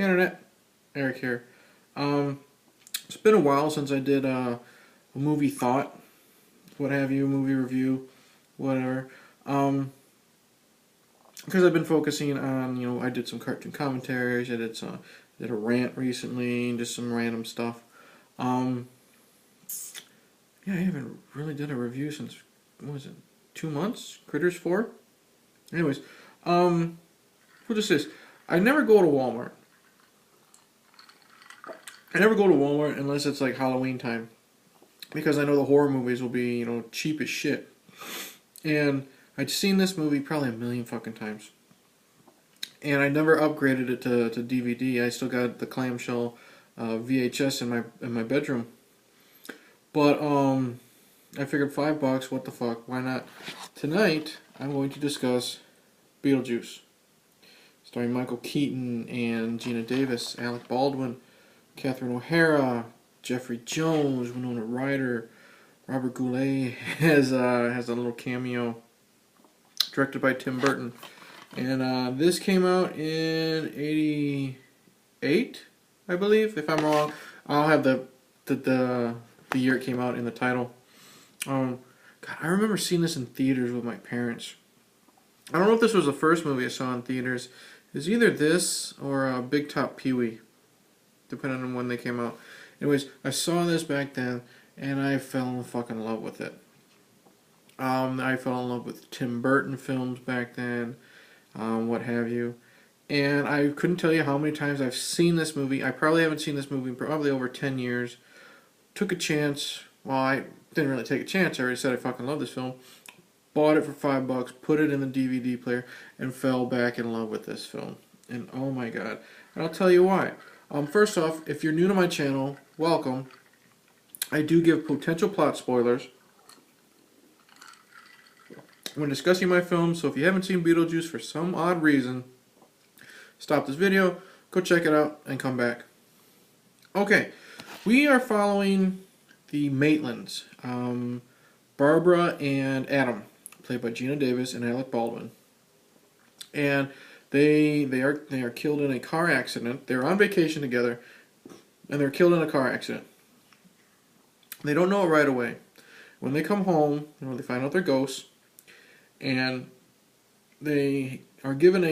Hey Internet, Eric here. It's been a while since I did a movie thought, what have you, movie review, whatever. Um, because I've been focusing on, I did some cartoon commentaries, did a rant recently, and just some random stuff. Um, yeah, I haven't really done a review since, what was it, 2 months? Critters 4? Anyways, what is this? I never go to Walmart. I never go to Walmart unless it's like Halloween time because I know the horror movies will be, cheap as shit. And I'd seen this movie probably a million fucking times. And I never upgraded it to DVD. I still got the clamshell VHS in my bedroom. But I figured $5, what the fuck, why not? Tonight I'm going to discuss Beetlejuice, starring Michael Keaton and Geena Davis, Alec Baldwin, Catherine O'Hara, Jeffrey Jones, Winona Ryder, Robert Goulet has a little cameo, directed by Tim Burton, and this came out in '88, I believe. If I'm wrong, I'll have the year it came out in the title. God, I remember seeing this in theaters with my parents. I don't know if this was the first movie I saw in theaters. It was either this or Big Top Pee-wee, depending on when they came out. Anyways, I saw this back then, and I fell in fucking love with it. I fell in love with Tim Burton films back then, what have you. And I couldn't tell you how many times I've seen this movie. I probably haven't seen this movie in probably over 10 years. Took a chance. Well, I didn't really take a chance. I already said I fucking love this film. Bought it for $5, put it in the DVD player, and fell back in love with this film. And oh my god. And I'll tell you why. First off, if you're new to my channel, welcome. I do give potential plot spoilers when discussing my films, so if you haven't seen Beetlejuice for some odd reason, stop this video, go check it out, and come back. Okay, we are following the Maitlands, Barbara and Adam, played by Geena Davis and Alec Baldwin. And they are killed in a car accident. They're on vacation together, and they're killed in a car accident. They don't know it right away. When they come home, they find out they're ghosts, and they are given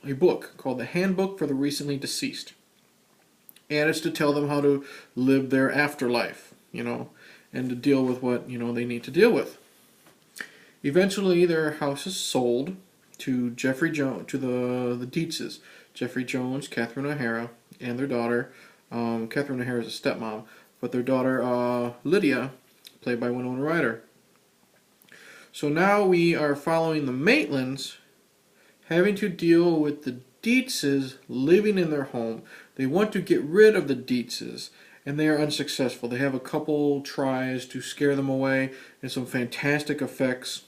a book called The Handbook for the Recently Deceased. And it's to tell them how to live their afterlife, and to deal with what, they need to deal with. Eventually, their house is sold to Jeffrey Jones, to the Deetzes, Jeffrey Jones, Catherine O'Hara, and their daughter. Catherine O'Hara is a stepmom, but their daughter Lydia, played by Winona Ryder. So now we are following the Maitlands, having to deal with the Deetzes living in their home. They want to get rid of the Deetzes, and they are unsuccessful. They have a couple tries to scare them away, and some fantastic effects,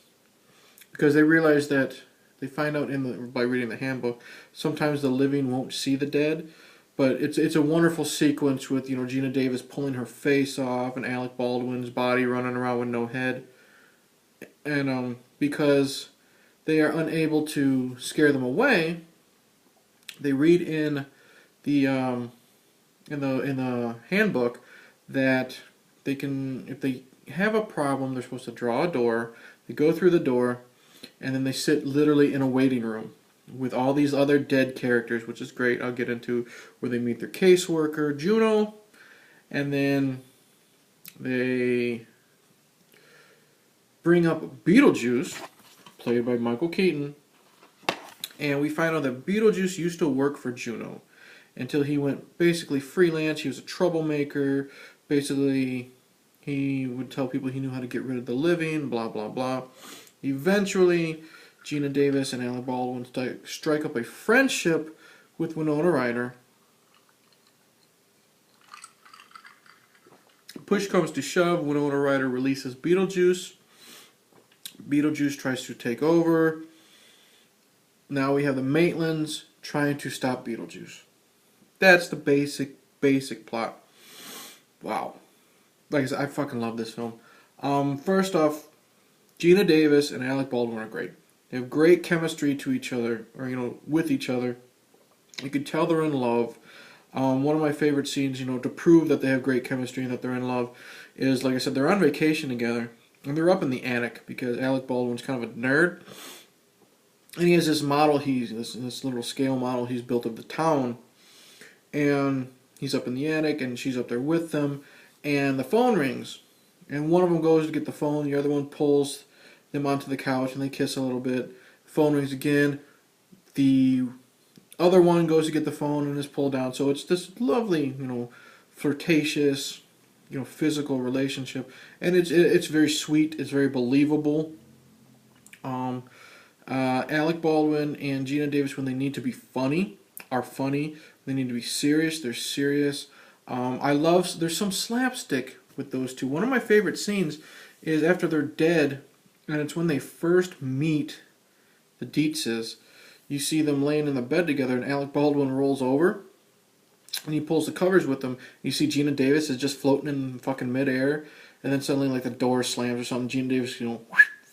because they realize that they find out by reading the handbook, sometimes the living won't see the dead, but it's a wonderful sequence with Geena Davis pulling her face off and Alec Baldwin's body running around with no head, and because they are unable to scare them away, they read in the handbook that they can, if they have a problem, they're supposed to draw a door. They go through the door, and then they sit literally in a waiting room with all these other dead characters, which is great. I'll get into where they meet their caseworker, Juno, and then they bring up Beetlejuice, played by Michael Keaton, and we find out that Beetlejuice used to work for Juno until he went basically freelance. He was a troublemaker. Basically, he would tell people he knew how to get rid of the living, blah, blah, blah. Eventually, Geena Davis and Alec Baldwin strike up a friendship with Winona Ryder. Push comes to shove, Winona Ryder releases Beetlejuice. Beetlejuice tries to take over. Now we have the Maitlands trying to stop Beetlejuice. That's the basic plot. Wow. Like I said, I fucking love this film. First off, Geena Davis and Alec Baldwin are great. They have great chemistry to each other, or with each other. You could tell they're in love. One of my favorite scenes, to prove that they have great chemistry and that they're in love, is, like I said, they're on vacation together. And they're up in the attic because Alec Baldwin's kind of a nerd. And he has this model, this little scale model he's built of the town. And he's up in the attic and she's up there with them. And the phone rings. And one of them goes to get the phone, the other one pulls them onto the couch and they kiss a little bit. The phone rings again. The other one goes to get the phone and is pulled down. So it's this lovely, flirtatious, physical relationship, and it's very sweet. It's very believable. Alec Baldwin and Geena Davis, when they need to be funny, are funny. When they need to be serious, they're serious. There's some slapstick with those two. One of my favorite scenes is after they're dead, and it's when they first meet the Deetzes. You see them laying in the bed together, and Alec Baldwin rolls over, and he pulls the covers with him. You see Geena Davis is just floating in fucking midair, and then suddenly, like, the door slams or something. Geena Davis,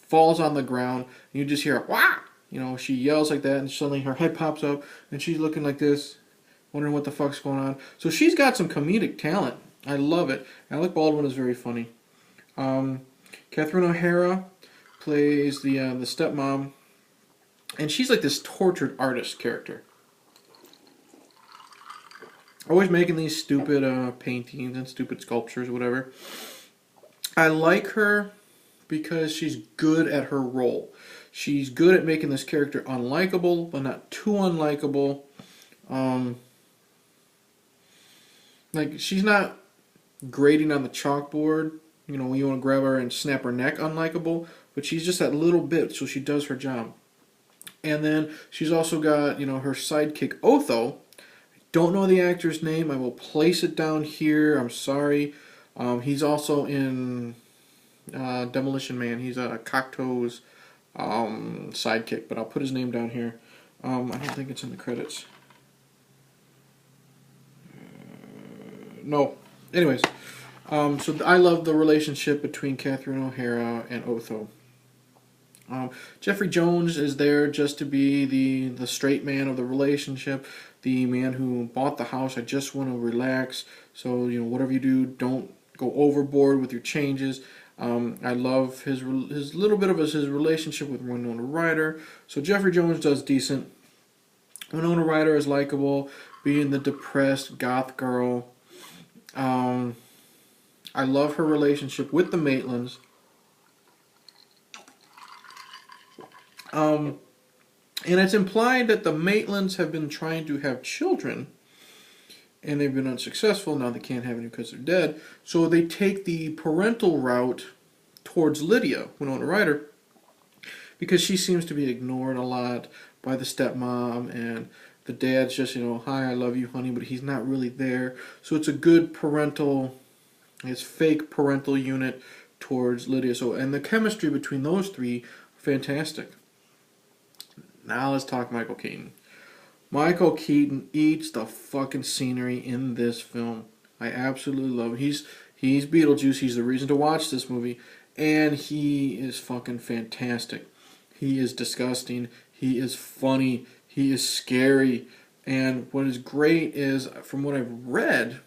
falls on the ground, and you just hear a wah! She yells like that, and suddenly her head pops up, and she's looking like this, wondering what the fuck's going on. So she's got some comedic talent. I love it. Alec Baldwin is very funny. Catherine O'Hara plays the stepmom, and she's like this tortured artist character. Always making these stupid paintings and stupid sculptures, whatever. I like her because she's good at her role. She's good at making this character unlikable, but not too unlikable. Like, she's not grading on the chalkboard, when you want to grab her and snap her neck unlikable, but she's just that little bit, so she does her job. And then she's also got, her sidekick, Otho. I don't know the actor's name. I will place it down here. I'm sorry. He's also in Demolition Man. He's a Cocteau's sidekick, but I'll put his name down here. I don't think it's in the credits. No. Anyways, so I love the relationship between Catherine O'Hara and Otho. Jeffrey Jones is there just to be the straight man of the relationship, the man who bought the house. I just want to relax, so whatever you do, don't go overboard with your changes. I love his little bit of his relationship with Winona Ryder. So Jeffrey Jones does decent. Winona Ryder is likable, being the depressed goth girl. I love her relationship with the Maitlands. And it's implied that the Maitlands have been trying to have children, and they've been unsuccessful. Now they can't have any because they're dead. So they take the parental route towards Lydia, Winona Ryder, because she seems to be ignored a lot by the stepmom, and the dad's just, hi, I love you, honey, but he's not really there. So it's a good fake parental unit towards Lydia. So, and the chemistry between those three, fantastic. Now let's talk Michael Keaton. Michael Keaton eats the fucking scenery in this film. I absolutely love him. He's Beetlejuice. He's the reason to watch this movie. And he is fucking fantastic. He is disgusting. He is funny. He is scary. And what is great is, from what I've read,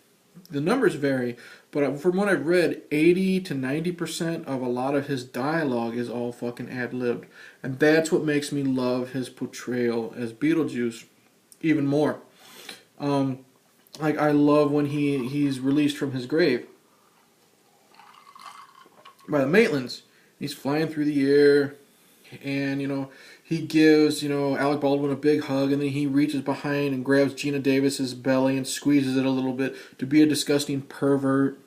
the numbers vary, but from what I've read, 80 to 90% of a lot of his dialogue is all fucking ad-libbed. And that's what makes me love his portrayal as Beetlejuice even more. I love when he's released from his grave by the Maitlands. He's flying through the air, and he gives Alec Baldwin a big hug, and then he reaches behind and grabs Geena Davis's belly and squeezes it a little bit to be a disgusting pervert.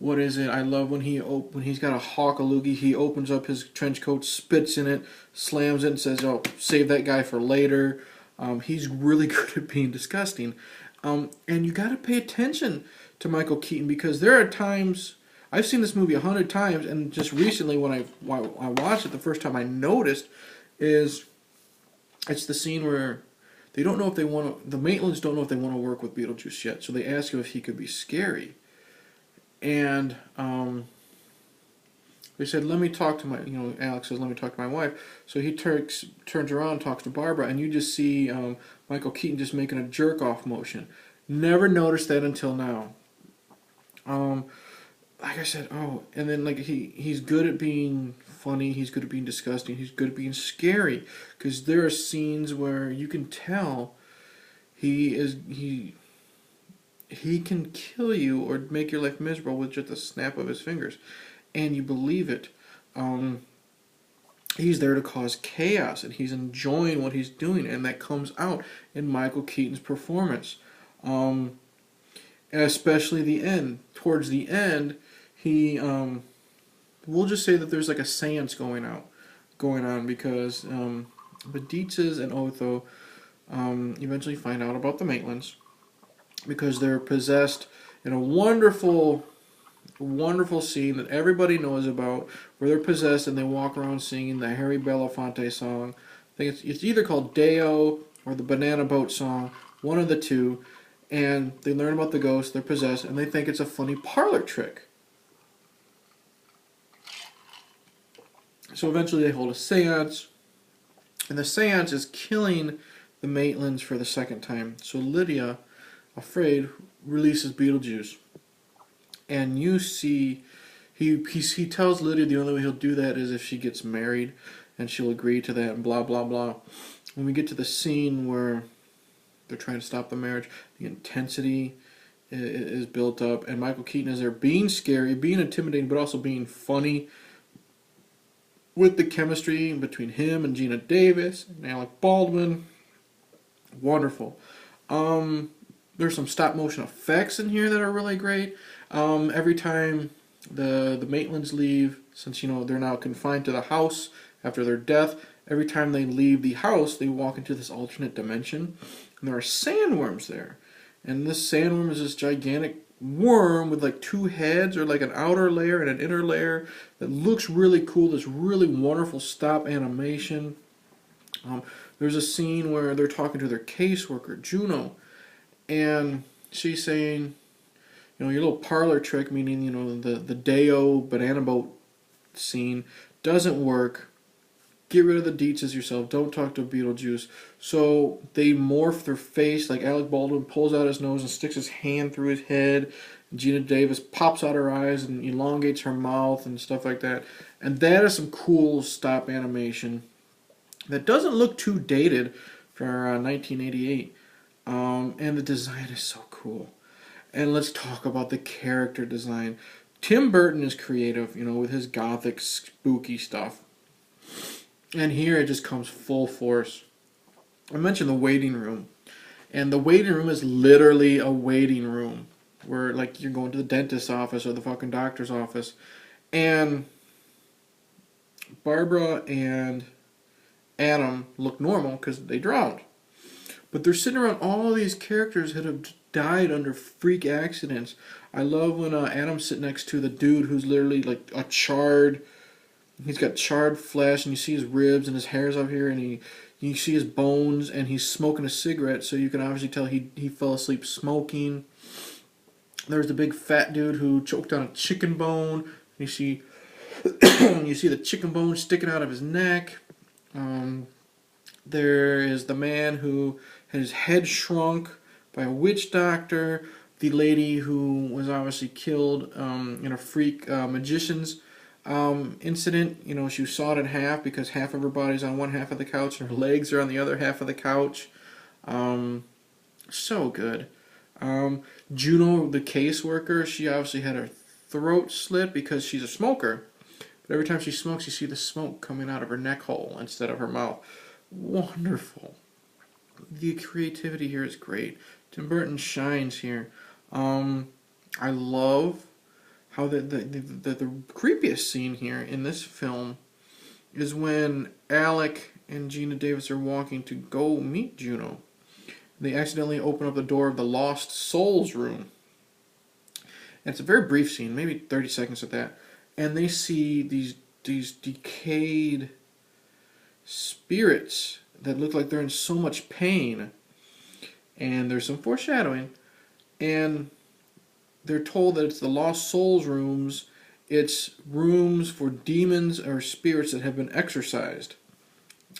What is it? I love when he's got a hawk a loogie. He opens up his trench coat, spits in it, slams it, and says, "Oh, save that guy for later." He's really good at being disgusting, and you got to pay attention to Michael Keaton, because there are times. I've seen this movie 100 times, and just recently when I watched it the first time, I noticed it's the scene where they don't know if they want to. The Maitlands don't know if they want to work with Beetlejuice yet, so they ask him if he could be scary. And They said, let me talk to my, Alex says, let me talk to my wife. So he turns around and talks to Barbara, and you just see Michael Keaton just making a jerk-off motion. Never noticed that until now. Like I said, and then like he's good at being funny, he's good at being disgusting, he's good at being scary. Because there are scenes where you can tell he can kill you or make your life miserable with just a snap of his fingers. And you believe it. He's there to cause chaos, and he's enjoying what he's doing, and that comes out in Michael Keaton's performance. And especially the end. Towards the end, we'll just say that there's like a seance going on because the Deetzes and Otho eventually find out about the Maitlands because they're possessed in a wonderful scene that everybody knows about, where they're possessed and they walk around singing the Harry Belafonte song. I think it's either called Deo or the Banana Boat song, one of the two. And they learn about the ghost, they're possessed, and they think it's a funny parlor trick. So eventually they hold a seance, and the seance is killing the Maitlands for the second time. So Lydia, afraid, releases Beetlejuice. And you see, he tells Lydia the only way he'll do that is if she gets married, and she'll agree to that, and blah, blah, blah. When we get to the scene where they're trying to stop the marriage, the intensity is built up, and Michael Keaton is there being scary, being intimidating, but also being funny, with the chemistry between him and Geena Davis and Alec Baldwin. Wonderful. There's some stop motion effects in here that are really great. Every time the Maitlands leave, since they're now confined to the house after their death, every time they leave the house, they walk into this alternate dimension, and there are sandworms there. And this sandworm is this gigantic worm with like two heads, or like an outer layer and an inner layer, that looks really cool. This really wonderful stop animation. There's a scene where they're talking to their caseworker, Juno, and she's saying, your little parlor trick, meaning, the Deo banana boat scene doesn't work. Get rid of the Deetzes yourself. Don't talk to Beetlejuice. So they morph their face, like Alec Baldwin pulls out his nose and sticks his hand through his head. Geena Davis pops out her eyes and elongates her mouth and stuff like that. And that is some cool stop animation that doesn't look too dated for 1988. And the design is so cool. And let's talk about the character design. Tim Burton is creative, with his gothic, spooky stuff. And here it just comes full force. I mentioned the waiting room. And the waiting room is literally a waiting room, where like you're going to the dentist's office or the fucking doctor's office. And Barbara and Adam look normal because they drowned. But they're sitting around all of these characters that have died under freak accidents. I love when Adam's sitting next to the dude who's literally like he's got charred flesh, and you see his ribs and his hair's up here, and you see his bones, and he's smoking a cigarette, so you can obviously tell he fell asleep smoking. There's the big fat dude who choked on a chicken bone. You see the chicken bone sticking out of his neck. There is the man who had his head shrunk by a witch doctor. The lady who was obviously killed in a freak magician's incident. She was sawed in half because half of her body's on one half of the couch and her legs are on the other half of the couch. So good. Juno, the caseworker, she obviously had her throat slit because she's a smoker. But every time she smokes, you see the smoke coming out of her neck hole instead of her mouth. Wonderful. The creativity here is great. Tim Burton shines here. I love how the creepiest scene here in this film is when Alec and Geena Davis are walking to go meet Juno. They accidentally open up the door of the Lost Souls room. And it's a very brief scene, maybe 30 seconds at that. And they see these decayed spirits that look like they're in so much pain. And there's some foreshadowing. And they're told that it's the Lost Souls rooms, It's rooms for demons or spirits that have been exorcised.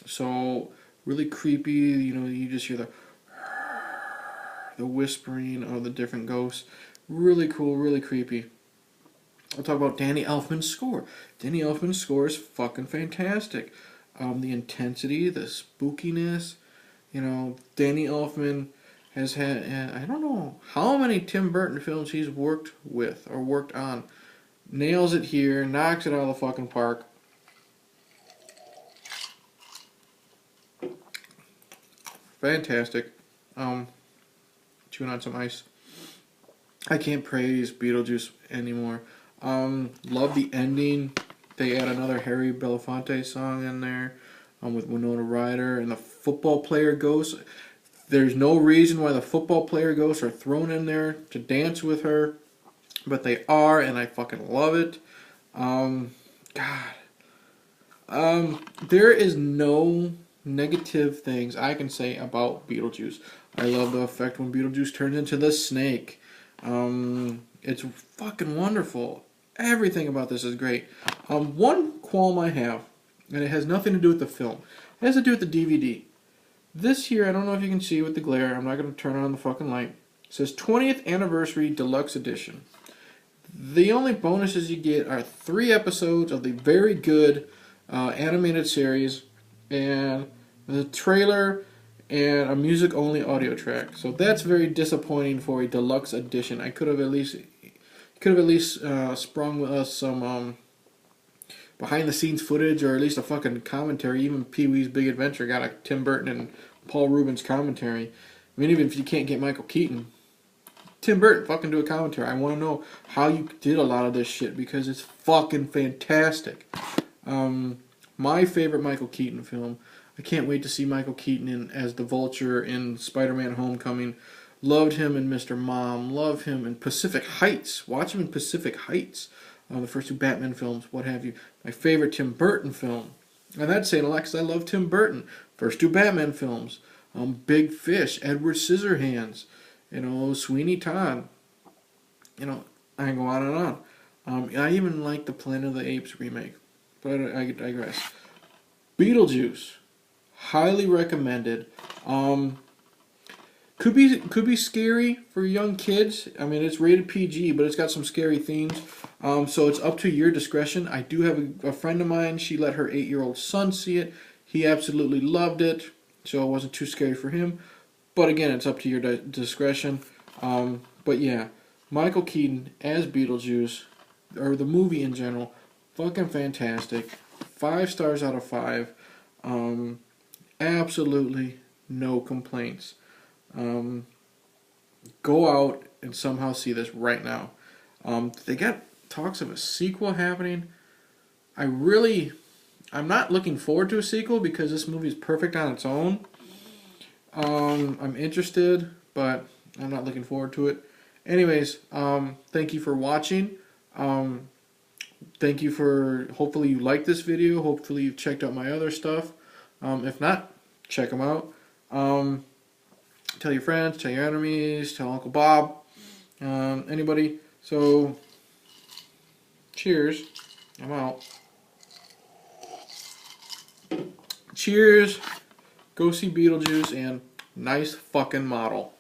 So really creepy. You know, you just hear the whispering of the different ghosts. Really cool, really creepy. I'll talk about Danny Elfman's score. Danny Elfman's score is fucking fantastic. The intensity, the spookiness. You know, Danny Elfman has had, I don't know how many Tim Burton films he's worked with or worked on. Nails it here, knocks it out of the fucking park. Fantastic. Chewing on some ice. I can't praise Beetlejuice anymore. Love the ending. They add another Harry Belafonte song in there with Winona Ryder and the football player ghosts. There's no reason why the football player ghosts are thrown in there to dance with her, but they are, and I fucking love it. There is no negative things I can say about Beetlejuice. I love the effect when Beetlejuice turns into the snake. It's fucking wonderful. Everything about this is great. One qualm I have, and it has nothing to do with the film. It has to do with the DVD. This here, I don't know if you can see with the glare. I'm not going to turn on the fucking light. It says 20th Anniversary Deluxe Edition. The only bonuses you get are 3 episodes of the very good animated series and the trailer and a music-only audio track. So that's very disappointing for a deluxe edition. I could have at least sprung with us some behind-the-scenes footage or at least a fucking commentary. Even Pee-wee's Big Adventure got a Tim Burton and Paul Rubens commentary. I mean, even if you can't get Michael Keaton, Tim Burton fucking do a commentary. I want to know how you did a lot of this shit because it's fucking fantastic. My favorite Michael Keaton film. I can't wait to see Michael Keaton as the Vulture in Spider-Man Homecoming. Loved him in Mr. Mom. Love him in Pacific Heights. Watch him in Pacific Heights. The first 2 Batman films, what have you. My favorite Tim Burton film. And that's saying a lot because I love Tim Burton. First 2 Batman films. Big Fish, Edward Scissorhands, you know, Sweeney Todd. You know, I can go on and on. I even like the Planet of the Apes remake. But I digress. Beetlejuice. Highly recommended. Could be scary for young kids. I mean, it's rated PG, but it's got some scary themes. So it's up to your discretion. I do have a friend of mine. She let her 8-year-old son see it. He absolutely loved it. So it wasn't too scary for him. But again, it's up to your discretion. But yeah, Michael Keaton as Beetlejuice, or the movie in general, fucking fantastic. 5 stars out of 5. Absolutely no complaints. Go out and somehow see this right now. They got talks of a sequel happening. I'm not looking forward to a sequel because this movie is perfect on its own. I'm interested, but I'm not looking forward to it. Anyways, thank you for watching. Thank you for, hopefully you liked this video. Hopefully you've checked out my other stuff. If not, check them out. Tell your friends, tell your enemies, tell Uncle Bob, anybody. So, cheers. I'm out. Cheers. Go see Beetlejuice and nice fucking model.